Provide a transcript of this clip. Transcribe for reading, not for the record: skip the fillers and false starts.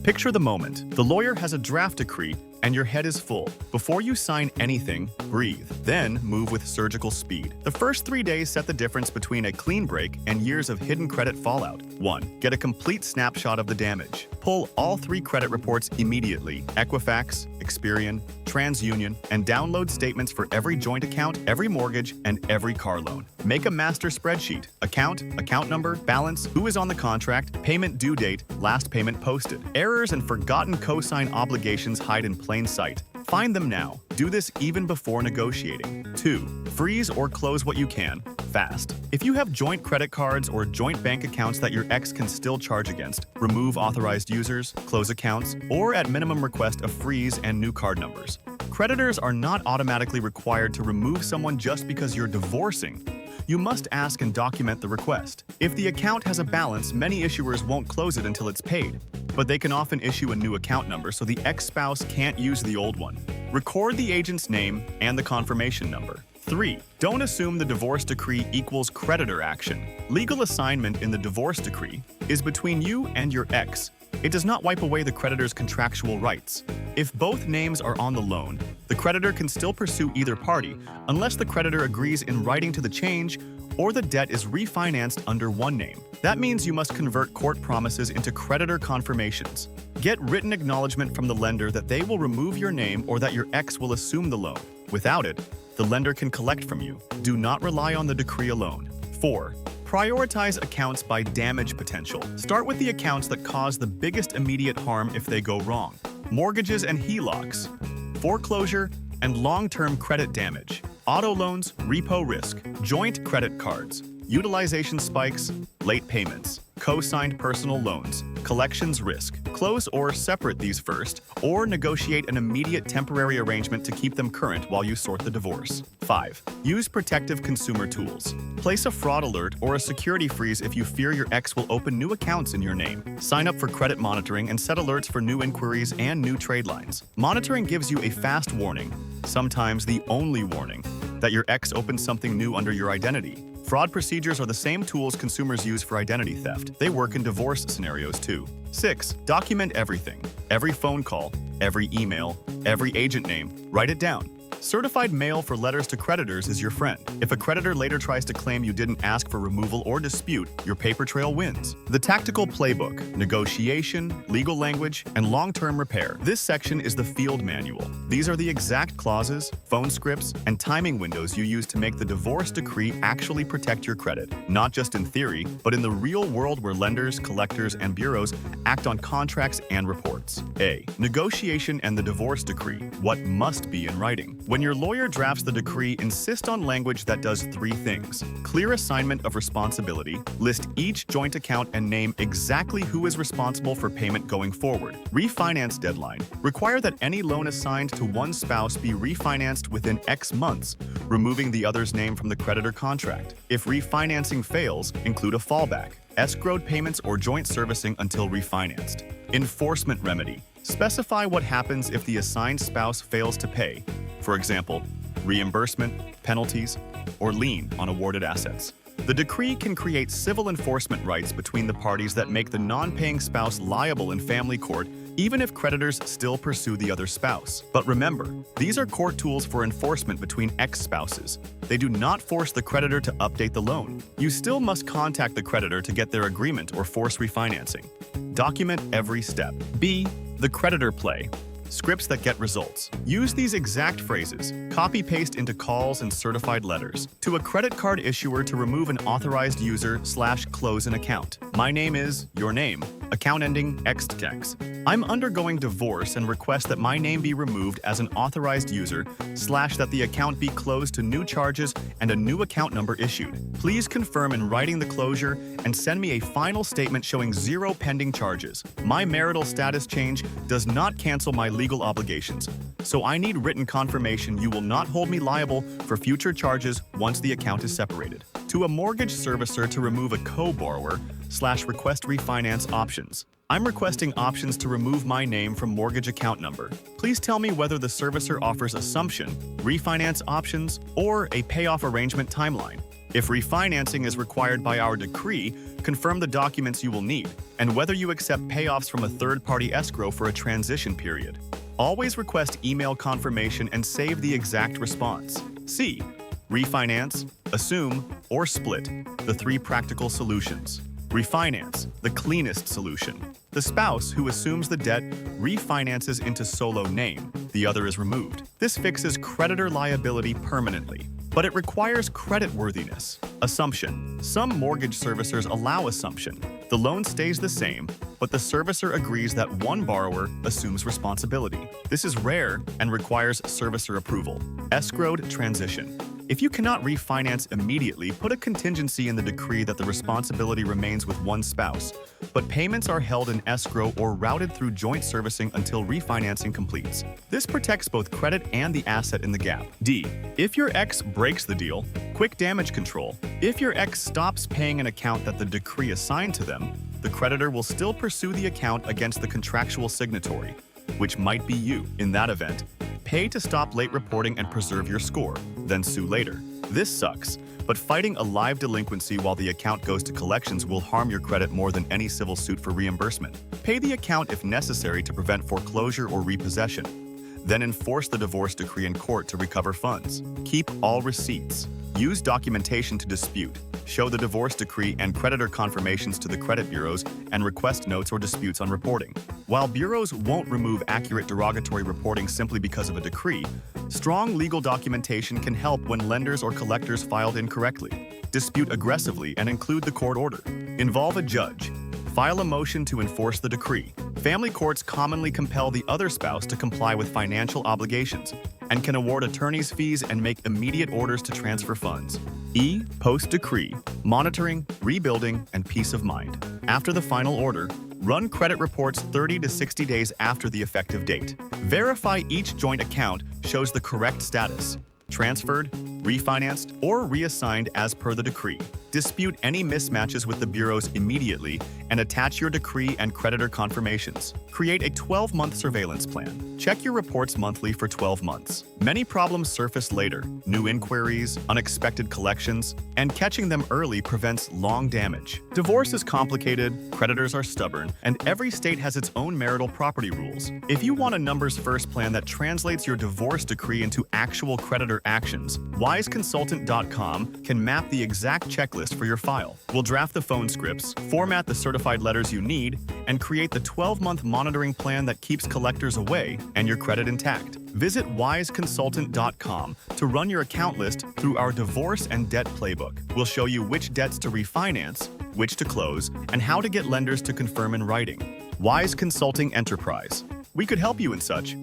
Picture the moment. The lawyer has a draft decree and your head is full. Before you sign anything, breathe. Then move with surgical speed. The first 3 days set the difference between a clean break and years of hidden credit fallout. 1. Get a complete snapshot of the damage. Pull all 3 credit reports immediately: Equifax, Experian, TransUnion, and download statements for every joint account, every mortgage, and every car loan. Make a master spreadsheet: account, account number, balance, who is on the contract, payment due date, last payment posted. Errors and forgotten cosign obligations hide in plain sight. Find them now. Do this even before negotiating. 2. Freeze or close what you can, fast. If you have joint credit cards or joint bank accounts that your ex can still charge against, remove authorized users, close accounts, or at minimum request a freeze and new card numbers. Creditors are not automatically required to remove someone just because you're divorcing. You must ask and document the request. If the account has a balance, many issuers won't close it until it's paid, but they can often issue a new account number so the ex-spouse can't use the old one. Record the agent's name and the confirmation number. 3. Don't assume the divorce decree equals creditor action. Legal assignment in the divorce decree is between you and your ex. It does not wipe away the creditor's contractual rights. If both names are on the loan, the creditor can still pursue either party unless the creditor agrees in writing to the change or the debt is refinanced under one name. That means you must convert court promises into creditor confirmations. Get written acknowledgement from the lender that they will remove your name or that your ex will assume the loan. Without it, the lender can collect from you. Do not rely on the decree alone. 4. Prioritize accounts by damage potential. Start with the accounts that cause the biggest immediate harm if they go wrong: mortgages and HELOCs, foreclosure, and long-term credit damage, auto loans, repo risk, joint credit cards, utilization spikes, late payments, co-signed personal loans, collections risk. Close or separate these first, or negotiate an immediate temporary arrangement to keep them current while you sort the divorce. 5. Use protective consumer tools. Place a fraud alert or a security freeze if you fear your ex will open new accounts in your name. Sign up for credit monitoring and set alerts for new inquiries and new trade lines. Monitoring gives you a fast warning, sometimes the only warning, that your ex opens something new under your identity. Fraud procedures are the same tools consumers use for identity theft. They work in divorce scenarios too. 6. Document everything. Every phone call, every email, every agent name. Write it down. Certified mail for letters to creditors is your friend. If a creditor later tries to claim you didn't ask for removal or dispute, your paper trail wins. The tactical playbook: negotiation, legal language, and long-term repair. This section is the field manual. These are the exact clauses, phone scripts, and timing windows you use to make the divorce decree actually protect your credit, not just in theory, but in the real world where lenders, collectors, and bureaus act on contracts and reports. A. Negotiation and the divorce decree. What must be in writing? When your lawyer drafts the decree, insist on language that does 3 things: clear assignment of responsibility, list each joint account and name exactly who is responsible for payment going forward. Refinance deadline. Require that any loan assigned to one spouse be refinanced within X months, removing the other's name from the creditor contract. If refinancing fails, include a fallback: escrowed payments or joint servicing until refinanced. Enforcement remedy. Specify what happens if the assigned spouse fails to pay. For example, reimbursement, penalties, or lien on awarded assets. The decree can create civil enforcement rights between the parties that make the non-paying spouse liable in family court, even if creditors still pursue the other spouse. But remember, these are court tools for enforcement between ex-spouses. They do not force the creditor to update the loan. You still must contact the creditor to get their agreement or force refinancing. Document every step. B. The creditor play. Scripts that get results. Use these exact phrases, copy-paste into calls and certified letters. To a credit card issuer to remove an authorized user / close an account. My name is your name. Account ending XTX. I'm undergoing divorce and request that my name be removed as an authorized user / that the account be closed to new charges and a new account number issued. Please confirm in writing the closure and send me a final statement showing 0 pending charges. My marital status change does not cancel my legal obligations, so I need written confirmation you will not hold me liable for future charges once the account is separated. To a mortgage servicer to remove a co-borrower / request refinance options. I'm requesting options to remove my name from mortgage account number. Please tell me whether the servicer offers assumption, refinance options, or a payoff arrangement timeline. If refinancing is required by our decree, confirm the documents you will need and whether you accept payoffs from a third-party escrow for a transition period. Always request email confirmation and save the exact response. C. Refinance, assume, or split, the 3 practical solutions. Refinance, the cleanest solution. The spouse who assumes the debt refinances into solo name, the other is removed. This fixes creditor liability permanently, but it requires creditworthiness. Assumption. Some mortgage servicers allow assumption. The loan stays the same, but the servicer agrees that one borrower assumes responsibility. This is rare and requires servicer approval. Escrowed transition. If you cannot refinance immediately, put a contingency in the decree that the responsibility remains with one spouse, but payments are held in escrow or routed through joint servicing until refinancing completes. This protects both credit and the asset in the gap. D. If your ex breaks the deal, quick damage control. If your ex stops paying an account that the decree assigned to them, the creditor will still pursue the account against the contractual signatory, which might be you. In that event, pay to stop late reporting and preserve your score, then sue later. This sucks, but fighting a live delinquency while the account goes to collections will harm your credit more than any civil suit for reimbursement. Pay the account if necessary to prevent foreclosure or repossession. Then enforce the divorce decree in court to recover funds. Keep all receipts. Use documentation to dispute. Show the divorce decree and creditor confirmations to the credit bureaus and request notes or disputes on reporting. While bureaus won't remove accurate derogatory reporting simply because of a decree, strong legal documentation can help when lenders or collectors filed incorrectly. Dispute aggressively and include the court order. Involve a judge. File a motion to enforce the decree. Family courts commonly compel the other spouse to comply with financial obligations and can award attorney's fees and make immediate orders to transfer funds. E. Post-decree, monitoring, rebuilding, and peace of mind. After the final order, run credit reports 30 to 60 days after the effective date. Verify each joint account shows the correct status, transferred, refinanced, or reassigned as per the decree. Dispute any mismatches with the bureaus immediately and attach your decree and creditor confirmations. Create a 12-month surveillance plan. Check your reports monthly for 12 months. Many problems surface later. New inquiries, unexpected collections, and catching them early prevents long damage. Divorce is complicated, creditors are stubborn, and every state has its own marital property rules. If you want a numbers-first plan that translates your divorce decree into actual creditor actions, 𝐲𝐻𝐿 can map the exact checklist for your file. We'll draft the phone scripts, format the certified letters you need, and create the 12-month monitoring plan that keeps collectors away and your credit intact. Visit 𝐲𝐻𝐿.com to run your account list through our divorce and debt playbook. We'll show you which debts to refinance, which to close, and how to get lenders to confirm in writing. 𝐲𝐻 Consulting Enterprise. We could help you in such.